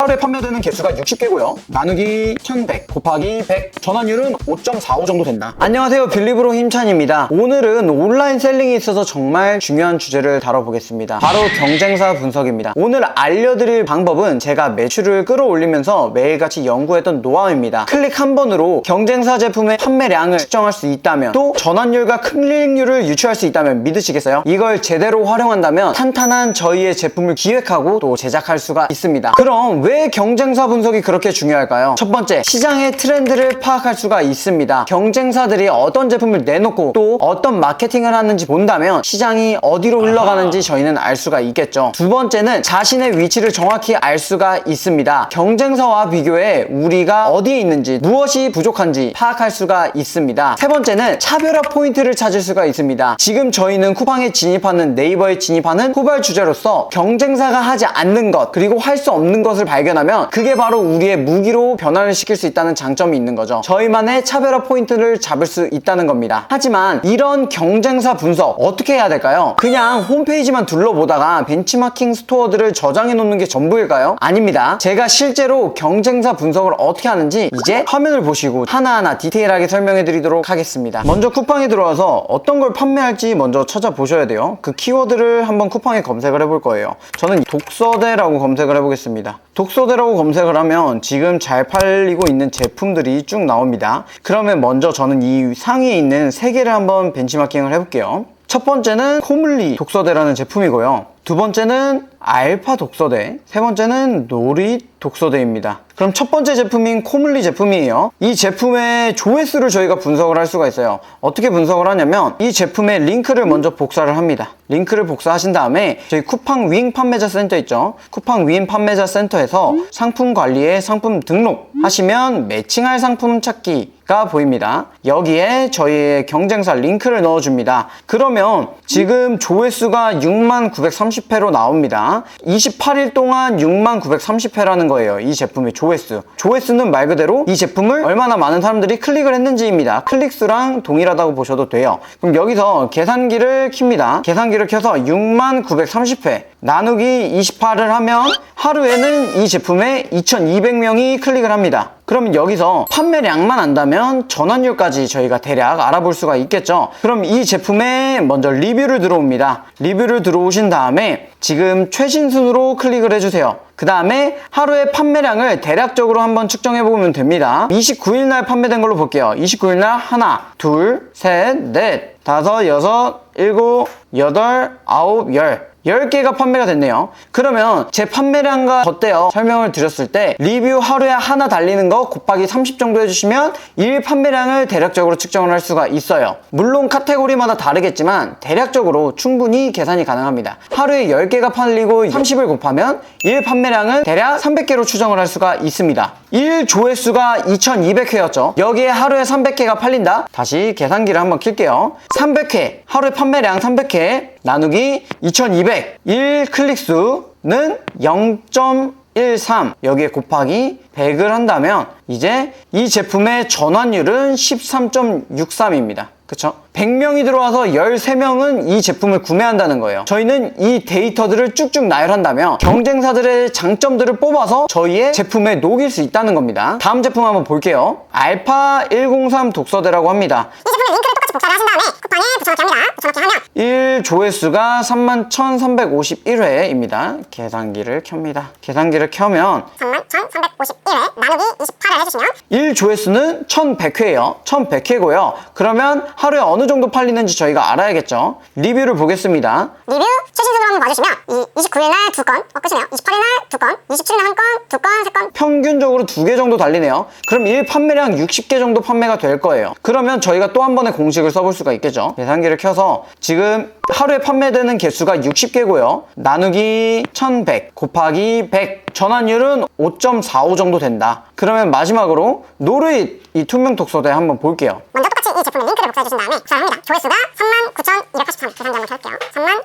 하루에 판매되는 개수가 60개고요. 나누기 1100 곱하기 100 전환율은 5.45 정도 된다. 안녕하세요, 빌리브로 힘찬입니다. 오늘은 온라인 셀링에 있어서 정말 중요한 주제를 다뤄보겠습니다. 바로 경쟁사 분석입니다. 오늘 알려드릴 방법은 제가 매출을 끌어올리면서 매일같이 연구했던 노하우입니다. 클릭 한 번으로 경쟁사 제품의 판매량을 측정할 수 있다면, 또 전환율과 클릭률을 유추할 수 있다면 믿으시겠어요? 이걸 제대로 활용한다면 탄탄한 저희의 제품을 기획하고 또 제작할 수가 있습니다. 그럼 왜 경쟁사 분석이 그렇게 중요할까요? 첫 번째, 시장의 트렌드를 파악할 수가 있습니다. 경쟁사들이 어떤 제품을 내놓고 또 어떤 마케팅을 하는지 본다면 시장이 어디로 흘러가는지 저희는 알 수가 있겠죠. 두 번째는 자신의 위치를 정확히 알 수가 있습니다. 경쟁사와 비교해 우리가 어디에 있는지, 무엇이 부족한지 파악할 수가 있습니다. 세 번째는 차별화 포인트를 찾을 수가 있습니다. 지금 저희는 쿠팡에 진입하는, 네이버에 진입하는 후발 주제로서 경쟁사가 하지 않는 것, 그리고 할 수 없는 것을 발견하면 그게 바로 우리의 무기로 변화를 시킬 수 있다는 장점이 있는 거죠. 저희만의 차별화 포인트를 잡을 수 있다는 겁니다. 하지만 이런 경쟁사 분석 어떻게 해야 될까요? 그냥 홈페이지만 둘러보다가 벤치마킹 스토어들을 저장해 놓는 게 전부일까요? 아닙니다. 제가 실제로 경쟁사 분석을 어떻게 하는지 이제 화면을 보시고 하나하나 디테일하게 설명해 드리도록 하겠습니다. 먼저 쿠팡에 들어와서 어떤 걸 판매할지 먼저 찾아보셔야 돼요. 그 키워드를 한번 쿠팡에 검색을 해볼 거예요. 저는 독서대라고 검색을 해보겠습니다. 독서대라고 검색을 하면 지금 잘 팔리고 있는 제품들이 쭉 나옵니다. 그러면 먼저 저는 이 상위에 있는 3개를 한번 벤치마킹을 해볼게요. 첫 번째는 코물리 독서대라는 제품이고요. 두 번째는 알파 독서대, 세 번째는 노릿 독서대입니다. 그럼 첫 번째 제품인 코물리 제품이에요. 이 제품의 조회수를 저희가 분석을 할 수가 있어요. 어떻게 분석을 하냐면 이 제품의 링크를 먼저 복사를 합니다. 링크를 복사하신 다음에 저희 쿠팡 윙 판매자 센터 있죠? 쿠팡 윙 판매자 센터에서 상품 관리에 상품 등록 하시면 매칭할 상품 찾기가 보입니다. 여기에 저희의 경쟁사 링크를 넣어줍니다. 그러면 지금 조회수가 6930회로 나옵니다. 28일 동안 6930회라는 거예요. 이 제품의 조회수. 조회수는 말 그대로 이 제품을 얼마나 많은 사람들이 클릭을 했는지입니다. 클릭수랑 동일하다고 보셔도 돼요. 그럼 여기서 계산기를 킵니다. 계산기를 켜서 6930회 나누기 28을 하면 하루에는 이 제품에 2200명이 클릭을 합니다. 그러면 여기서 판매량만 안다면 전환율까지 저희가 대략 알아볼 수가 있겠죠. 그럼 이 제품에 먼저 리뷰를 들어옵니다. 리뷰를 들어오신 다음에 지금 최신 순으로 클릭을 해주세요. 그 다음에 하루의 판매량을 대략적으로 한번 측정해 보면 됩니다. 29일 날 판매된 걸로 볼게요. 29일 날 하나, 둘, 셋, 넷, 다섯, 여섯, 일곱, 여덟, 아홉, 열 10개가 판매가 됐네요. 그러면 제 판매량과 덧대어 설명을 드렸을 때 리뷰 하루에 하나 달리는 거 곱하기 30 정도 해주시면 일 판매량을 대략적으로 측정을 할 수가 있어요. 물론 카테고리마다 다르겠지만 대략적으로 충분히 계산이 가능합니다. 하루에 10개가 팔리고 30을 곱하면 일 판매량은 대략 300개로 추정을 할 수가 있습니다. 일 조회수가 2200회였죠. 여기에 하루에 300개가 팔린다? 다시 계산기를 한번 킬게요. 300회, 하루에 판매량 300회 나누기 2200, 1 클릭수는 0.13 여기에 곱하기 100을 한다면 이제 이 제품의 전환율은 13.63입니다. 그쵸? 100명이 들어와서 13명은 이 제품을 구매한다는 거예요. 저희는 이 데이터들을 쭉쭉 나열한다면 경쟁사들의 장점들을 뽑아서 저희의 제품에 녹일 수 있다는 겁니다. 다음 제품 한번 볼게요. 알파 103 독서대라고 합니다. 이 제품의 링크를 똑같이 복사를 하신 다음에 쿠팡에 붙여넣기 합니다. 붙여넣기 하면 1 조회수가 31,351회입니다. 계산기를 켭니다. 계산기를 켜면 31,351회 나누기 28을 해주시면 1 조회수는 1100회예요. 1100회고요. 그러면 하루에 어느 정도 팔리는지 저희가 알아야겠죠. 리뷰를 보겠습니다. 리뷰 최신순으로 한번 봐주시면 29일 날 2건, 끝이네요. 28일 날 2건, 27일 날 1건, 2건, 3건 평균적으로 2개 정도 달리네요. 그럼 1 판매량 60개 정도 판매가 될 거예요. 그러면 저희가 또 한 번의 공식을 써볼 수가 있겠죠. 계산기를 켜서 지금 하루에 판매되는 개수가 60개고요. 나누기 1100 곱하기 100 전환율은 5.45 정도 된다. 그러면 마지막으로 노르잇 이 투명 독서대 한번 볼게요. 먼저 똑같이 이 제품의 링크를 복사해 주신 다음에 복사를 합니다. 조회수가 39,283 계산기 한번 켜볼게요.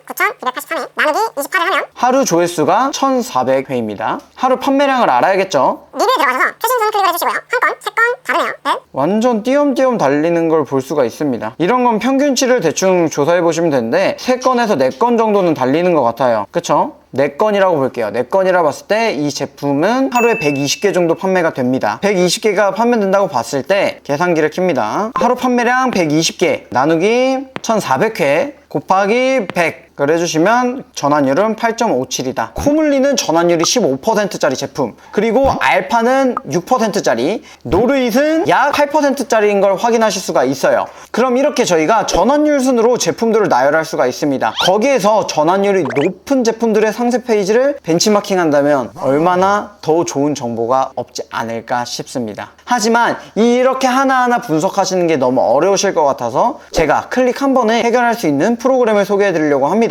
39,283에 나누기 28을 하면 하루 조회수가 1400회입니다. 하루 판매량을 알아야겠죠. 리뷰 홈페이지에 들어가셔서 최신순 클릭을 해주시고요. 한 건, 세 건 다르네요. 넷. 완전 띄엄띄엄 달리는 걸 볼 수가 있습니다. 이런 건 평균치를 대충 조사해 보시면 되는데 3건에서 4건 정도는 달리는 것 같아요. 그쵸? 4건이라고 볼게요. 4건이라 봤을 때 이 제품은 하루에 120개 정도 판매가 됩니다. 120개가 판매된다고 봤을 때 계산기를 킵니다. 하루 판매량 120개 나누기 1400회 곱하기 100 그걸 해주시면 전환율은 8.57이다. 코물리는 전환율이 15%짜리 제품, 그리고 알파는 6%짜리, 노르잇은 약 8%짜리인 걸 확인하실 수가 있어요. 그럼 이렇게 저희가 전환율 순으로 제품들을 나열할 수가 있습니다. 거기에서 전환율이 높은 제품들의 상세 페이지를 벤치마킹 한다면 얼마나 더 좋은 정보가 없지 않을까 싶습니다. 하지만 이렇게 하나하나 분석하시는 게 너무 어려우실 것 같아서 제가 클릭 한 번에 해결할 수 있는 프로그램을 소개해 드리려고 합니다.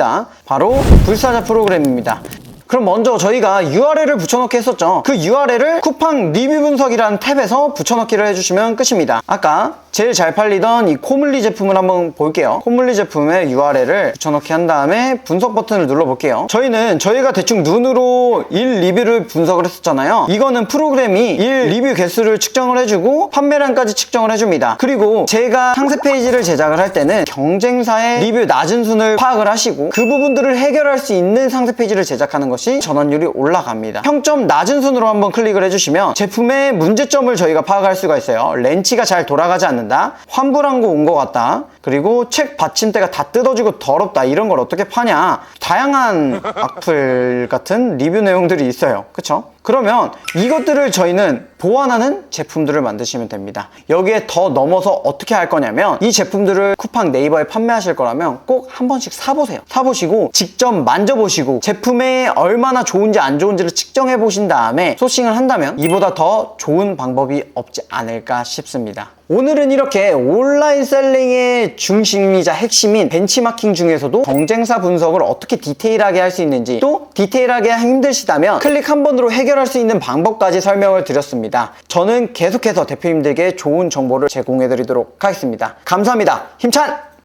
바로 불사자 프로그램입니다. 그럼 먼저 저희가 URL을 붙여넣기 했었죠. 그 URL을 쿠팡 리뷰 분석이라는 탭에서 붙여넣기를 해주시면 끝입니다. 아까 제일 잘 팔리던 이 코물리 제품을 한번 볼게요. 코물리 제품의 URL을 붙여넣기 한 다음에 분석 버튼을 눌러볼게요. 저희가 대충 눈으로 1 리뷰를 분석을 했었잖아요. 이거는 프로그램이 1 리뷰 개수를 측정을 해주고 판매량까지 측정을 해줍니다. 그리고 제가 상세 페이지를 제작을 할 때는 경쟁사의 리뷰 낮은 순을 파악을 하시고 그 부분들을 해결할 수 있는 상세 페이지를 제작하는 것이 전환율이 올라갑니다. 평점 낮은 순으로 한번 클릭을 해주시면 제품의 문제점을 저희가 파악할 수가 있어요. 렌치가 잘 돌아가지 않는다, 환불한 거 온 것 같다, 그리고 책 받침대가 다 뜯어지고 더럽다, 이런 걸 어떻게 파냐, 다양한 악플 같은 리뷰 내용들이 있어요. 그쵸? 그러면 이것들을 저희는 보완하는 제품들을 만드시면 됩니다. 여기에 더 넘어서 어떻게 할 거냐면 이 제품들을 쿠팡 네이버에 판매하실 거라면 꼭 한 번씩 사보세요. 사보시고 직접 만져보시고 제품에 얼마나 좋은지 안 좋은지를 측정해 보신 다음에 소싱을 한다면 이보다 더 좋은 방법이 없지 않을까 싶습니다. 오늘은 이렇게 온라인 셀링의 중심이자 핵심인 벤치마킹 중에서도 경쟁사 분석을 어떻게 디테일하게 할 수 있는지, 또 디테일하게 힘드시다면 클릭 한 번으로 해결할 수 있는 방법까지 설명을 드렸습니다. 저는 계속해서 대표님들께 좋은 정보를 제공해 드리도록 하겠습니다. 감사합니다. 힘찬!